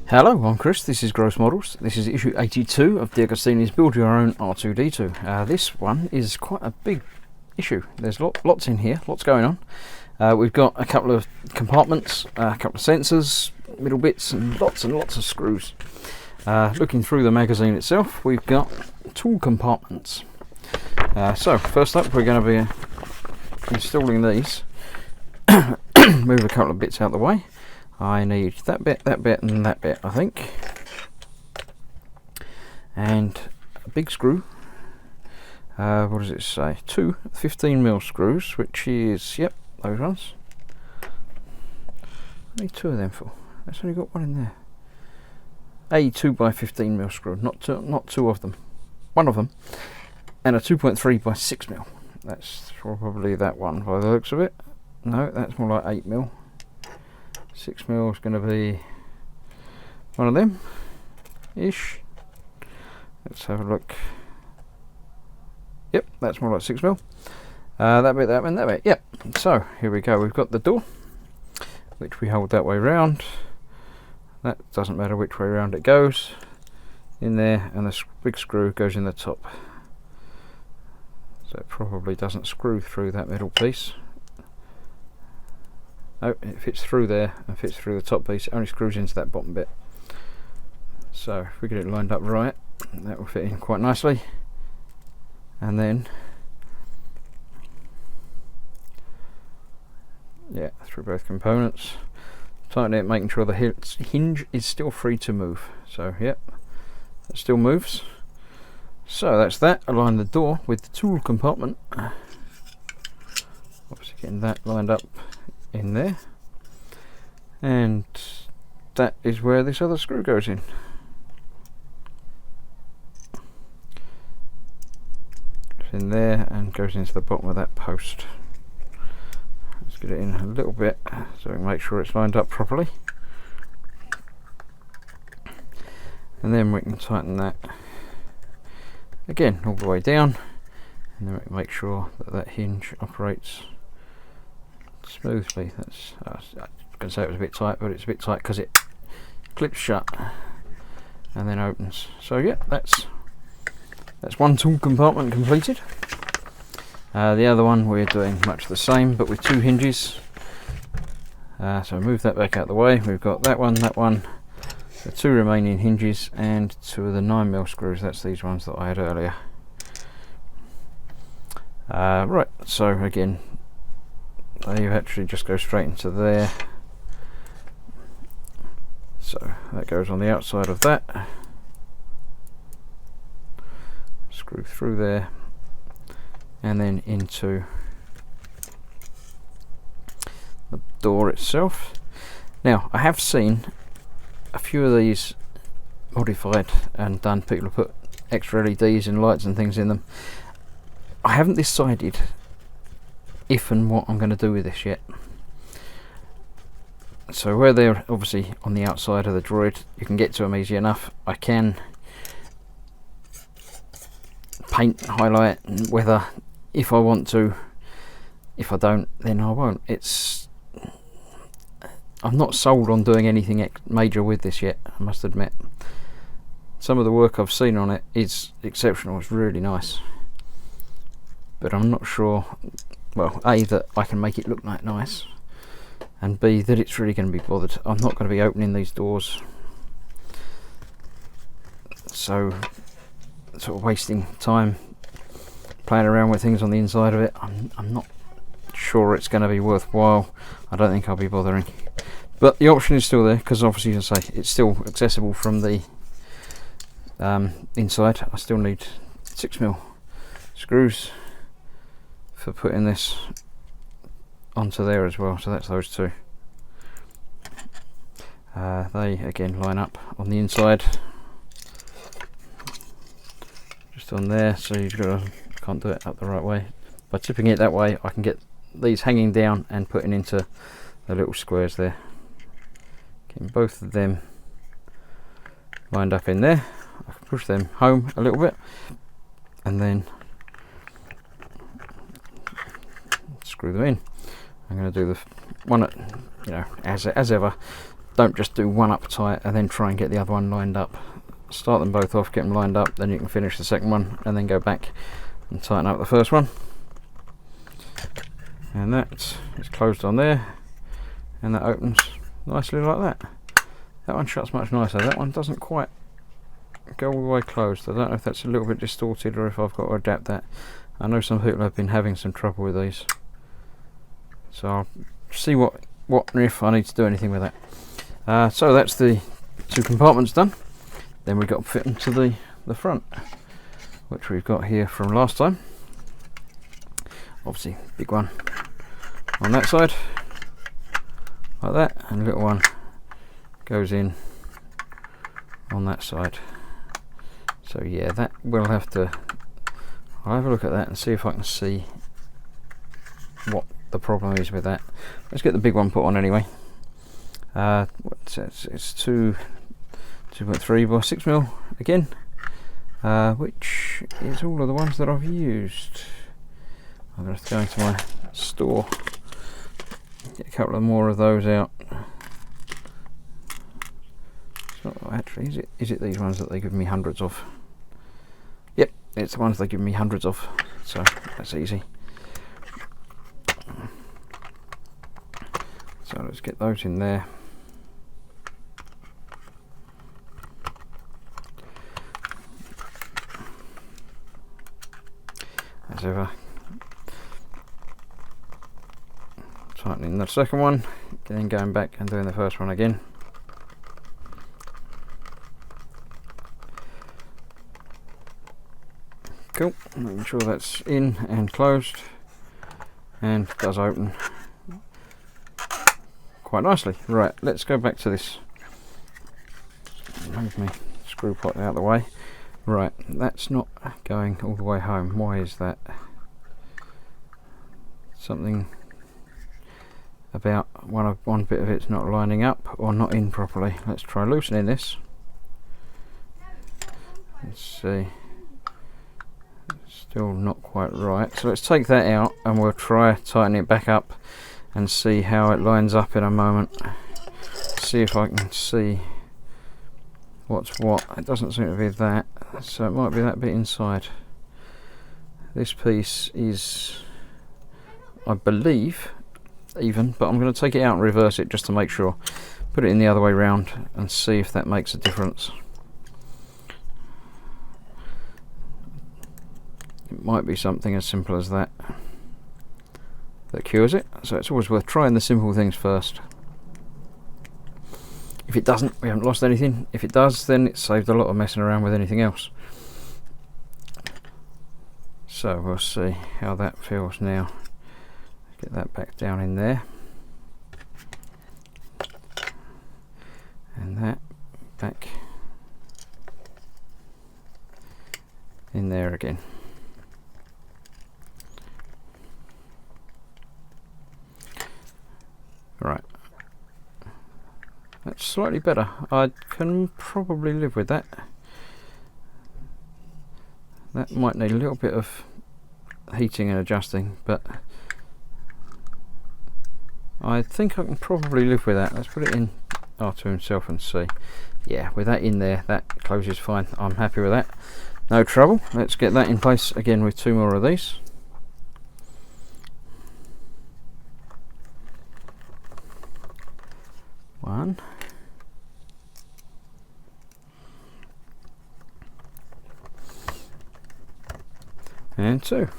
Hello, I'm Chris, this is Gross Models. This is issue 82 of Deagostini's Build Your Own R2D2. This one is quite a big issue. There's lots in here, lots going on. We've got a couple of compartments, a couple of sensors, middle bits, and lots of screws. Looking through the magazine itself, we've got tool compartments. So first up, we're going to be installing these. Move a couple of bits out of the way. I need that bit, and that bit, I think. And a big screw. What does it say? Two 15mm screws, which is, yep, those ones. I need two of them for. That's only got one in there. A 2x15mm screw, not two of them. One of them. And a 2.3x 6mm. That's probably that one by the looks of it. No, that's more like 8mm. 6mm is going to be one of them ish. Let's have a look. Yep, that's more like 6mm. That bit, and that bit. Yep. So here we go. We've got the door, which we hold that way round. That doesn't matter which way round it goes. In there, and the big screw goes in the top. So it probably doesn't screw through that middle piece. Oh, it fits through there and fits through the top piece. It only screws into that bottom bit. So if we get it lined up right, that will fit in quite nicely. And then, yeah, through both components. Tighten it, making sure the hinge is still free to move. So, yep, it still moves. So that's that. Align the door with the tool compartment. Obviously getting that lined up in there, and that is where this other screw goes in. Goes in there and goes into the bottom of that post. Let's get it in a little bit so we can make sure it's lined up properly, and then we can tighten that again all the way down, and then we can make sure that that hinge operates smoothly. That's I was going to say it was a bit tight, but it's a bit tight because it clips shut and then opens. So yeah, that's one tool compartment completed. The other one we're doing much the same, but with two hinges. So move that back out of the way. We've got that one, the two remaining hinges, and two of the 9mm screws. That's these ones that I had earlier. Right, so again, they actually just go straight into there. So that goes on the outside of that. Screw through there and then into the door itself. Now I have seen a few of these modified and done. People have put extra LEDs and lights and things in them. I haven't decided if and what I'm going to do with this yet. So where they're obviously on the outside of the droid, you can get to them easy enough. I can paint, highlight, and weather if I want to. If I don't, then I won't. I'm not sold on doing anything major with this yet, I must admit. Some of the work I've seen on it is exceptional. It's really nice, but I'm not sure. Well, A, that I can make it look like nice, and B, that it's really going to be bothered. I'm not going to be opening these doors, so sort of wasting time playing around with things on the inside of it. I'm not sure it's going to be worthwhile. I don't think I'll be bothering, but the option is still there, because obviously, as I say, it's still accessible from the inside. I still need 6mm screws for putting this onto there as well, so that's those two. They again line up on the inside, just on there, so you've got to, can't do it up the right way. By tipping it that way, I can get these hanging down and putting into the little squares there. Getting both of them lined up in there, I can push them home a little bit, and then screw them in. I'm going to do the one at, as ever, don't just do one up tight and then try and get the other one lined up. Start them both off, get them lined up, then you can finish the second one and then go back and tighten up the first one. And that is closed on there, and that opens nicely like that. That one shuts much nicer. That one doesn't quite go all the way closed. I don't know if that's a little bit distorted or if I've got to adapt that. I know some people have been having some trouble with these, so I'll see what and if I need to do anything with that. So that's the two compartments done. Then we've got to fit them to the front, which we've got here from last time. Obviously big one on that side like that, and a little one goes in on that side. So yeah, that I'll have a look at that and see if I can see what the problem is with that. Let's get the big one put on anyway. It's 2.3 by 6 mil again, which is all of the ones that I've used. I'm going to have to go into my store, get a couple of more of those out. So actually, is it these ones that they give me hundreds of? Yep, it's the ones they give me hundreds of, so that's easy. So let's get those in there. As ever, tightening the second one, then going back and doing the first one again. Cool, making sure that's in and closed, and it does open quite nicely. Right, let's go back to this. Move my screw pot out of the way. Right, that's not going all the way home. Why is that? Something about one bit of it's not lining up or not in properly. Let's try loosening this. Let's see. Still not quite right. So let's take that out and we'll try tightening it back up and see how it lines up in a moment. See if I can see what's what. It doesn't seem to be that, so it might be that bit inside. This piece is, I believe, even, but I'm going to take it out and reverse it just to make sure. Put it in the other way round and see if that makes a difference. It might be something as simple as that that cures it, so it's always worth trying the simple things first. If it doesn't, we haven't lost anything. If it does, then it's saved a lot of messing around with anything else. So we'll see how that feels now. Get that back down in there, and that back in there again. Right, that's slightly better. I can probably live with that. That might need a little bit of heating and adjusting, but I think I can probably live with that. Let's put it in R2 himself and see. Yeah, with that in there, that closes fine. I'm happy with that. No trouble. Let's get that in place again with two more of these. One. And two.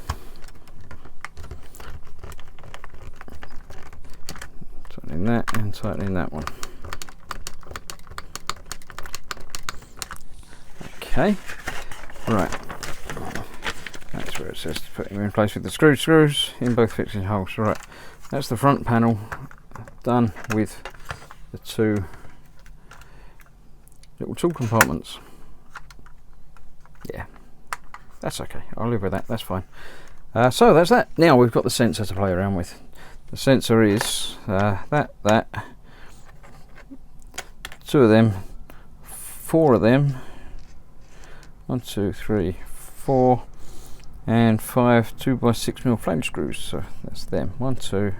Tightening that and tightening that one. Okay, right. That's where it says to put them in place with the screws in both fixing holes. Right, that's the front panel done with the two little tool compartments. Yeah, that's okay. I'll live with that. That's fine. So that's that. Now we've got the sensor to play around with. The sensor is that, two of them, four of them, 1, 2, 3, 4, and 5 2x6mm flame screws. So that's them. 1, 2,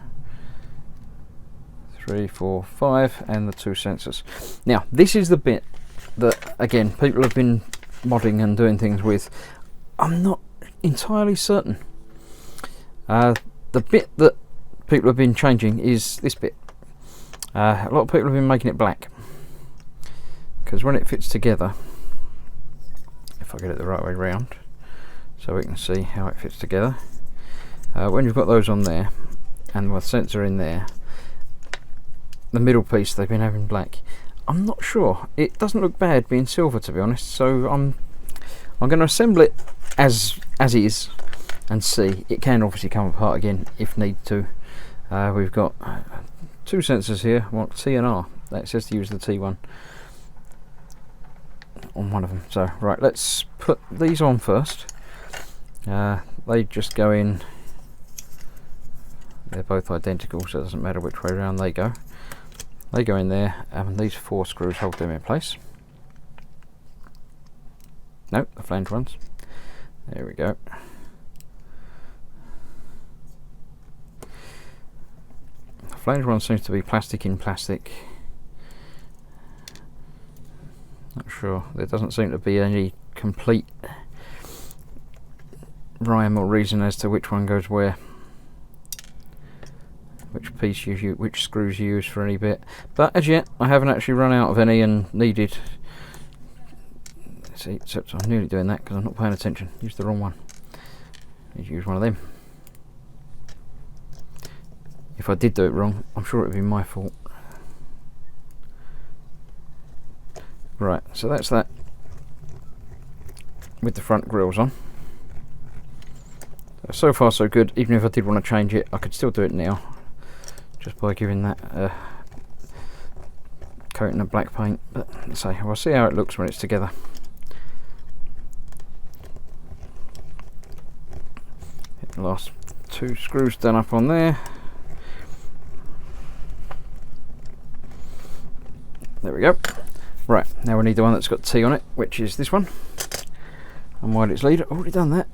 3, 4, 5, and the 2 sensors. Now this is the bit that again people have been modding and doing things with. I'm not entirely certain. The bit that people have been changing is this bit. A lot of people have been making it black, because when it fits together, if I get it the right way round so we can see how it fits together, when you've got those on there and the sensor in there, the middle piece they've been having black. I'm not sure, it doesn't look bad being silver, to be honest, so I'm going to assemble it as is and see. It can obviously come apart again if need to. We've got 2 sensors here, one T and R. That says to use the T one on one of them. So right, let's put these on first. They just go in, they're both identical, so it doesn't matter which way around they go. They go in there, and these 4 screws hold them in place. Nope, the flange ones. There we go. The flange one seems to be plastic in plastic. Not sure. There doesn't seem to be any complete rhyme or reason as to which one goes where, which piece you use, which screws you use for any bit. But as yet, I haven't actually run out of any and needed. See, except I'm nearly doing that because I'm not paying attention. Used the wrong one. Need to use one of them. If I did do it wrong, I'm sure it would be my fault. Right, so that's that with the front grills on. So far so good. Even if I did want to change it, I could still do it now, just by giving that coating of black paint. But let's say, we'll see how it looks when it's together. Get the last 2 screws done up on there. There we go. Right, now we need the one that's got T on it, which is this one. And while it's lead, I've already done that.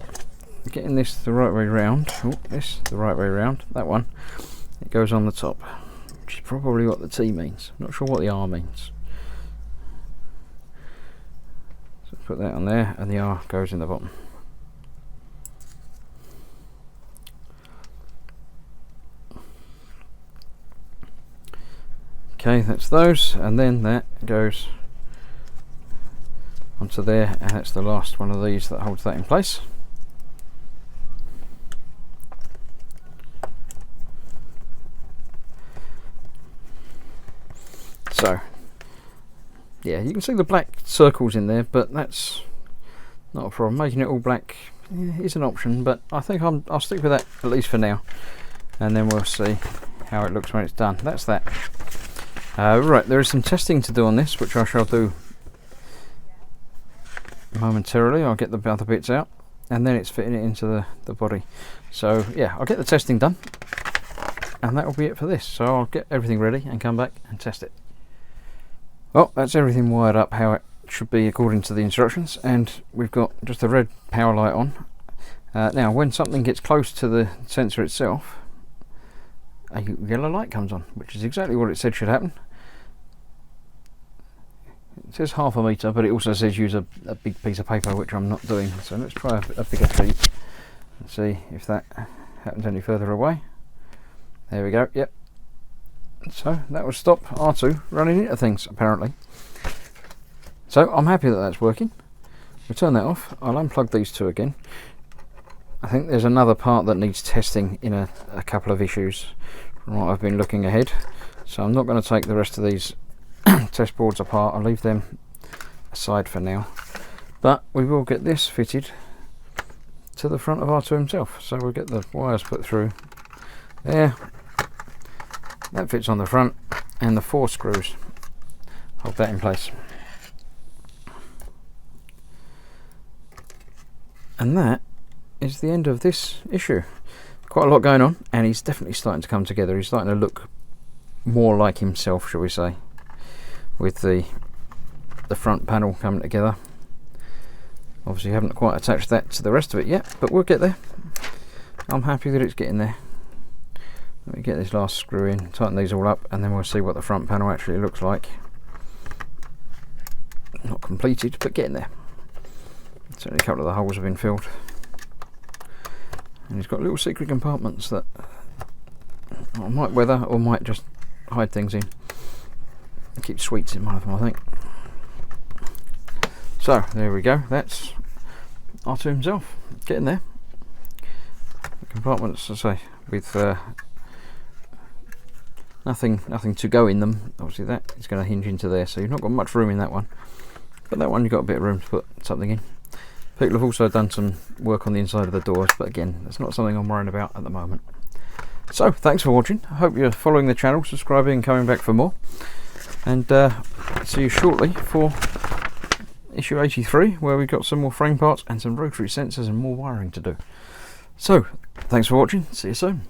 Getting this the right way round. Oh, this the right way round. That one. It goes on the top, which is probably what the T means. Not sure what the R means. So put that on there, and the R goes in the bottom. Okay, that's those, and then that goes onto there, and that's the last one of these that holds that in place. So yeah, you can see the black circles in there, but that's not a problem. Making it all black is an option, but I think I'll stick with that at least for now, and then we'll see how it looks when it's done. That's that. Right, there is some testing to do on this, which I shall do momentarily. I'll get the other bits out, and then it's fitting it into the body. So yeah, I'll get the testing done, and that will be it for this. So I'll get everything ready and come back and test it. Well, that's everything wired up how it should be according to the instructions, and we've got just a red power light on. Now when something gets close to the sensor itself, a yellow light comes on, which is exactly what it said should happen. It says 0.5 meter, but it also says use a big piece of paper, which I'm not doing. So let's try a bigger sheet and see if that happens any further away. There we go. Yep. So that will stop R2 running into things, apparently. So I'm happy that that's working. We'll turn that off. I'll unplug these 2 again. I think there's another part that needs testing in a couple of issues from what I've been looking ahead. So I'm not going to take the rest of these test boards apart. I'll leave them aside for now. But we will get this fitted to the front of R2 himself. So we'll get the wires put through there. That fits on the front, and the 4 screws hold that in place. And that is the end of this issue. Quite a lot going on, and he's definitely starting to come together. He's starting to look more like himself, shall we say, with the front panel coming together. Obviously haven't quite attached that to the rest of it yet, but we'll get there. I'm happy that it's getting there. Let me get this last screw in, tighten these all up, and then we'll see what the front panel actually looks like. Not completed, but getting there. Certainly a couple of the holes have been filled. And he's got little secret compartments that might weather or might just hide things in. Keep sweets in one of them, I think. So there we go, that's R2 himself, getting there. The compartments, as I say, with nothing to go in them. Obviously that is going to hinge into there, so you've not got much room in that one. But that one you've got a bit of room to put something in. People have also done some work on the inside of the doors, but again, that's not something I'm worrying about at the moment. So thanks for watching. I hope you're following the channel, subscribing and coming back for more. And see you shortly for issue 83, where we've got some more frame parts and some rotary sensors and more wiring to do. So thanks for watching, see you soon.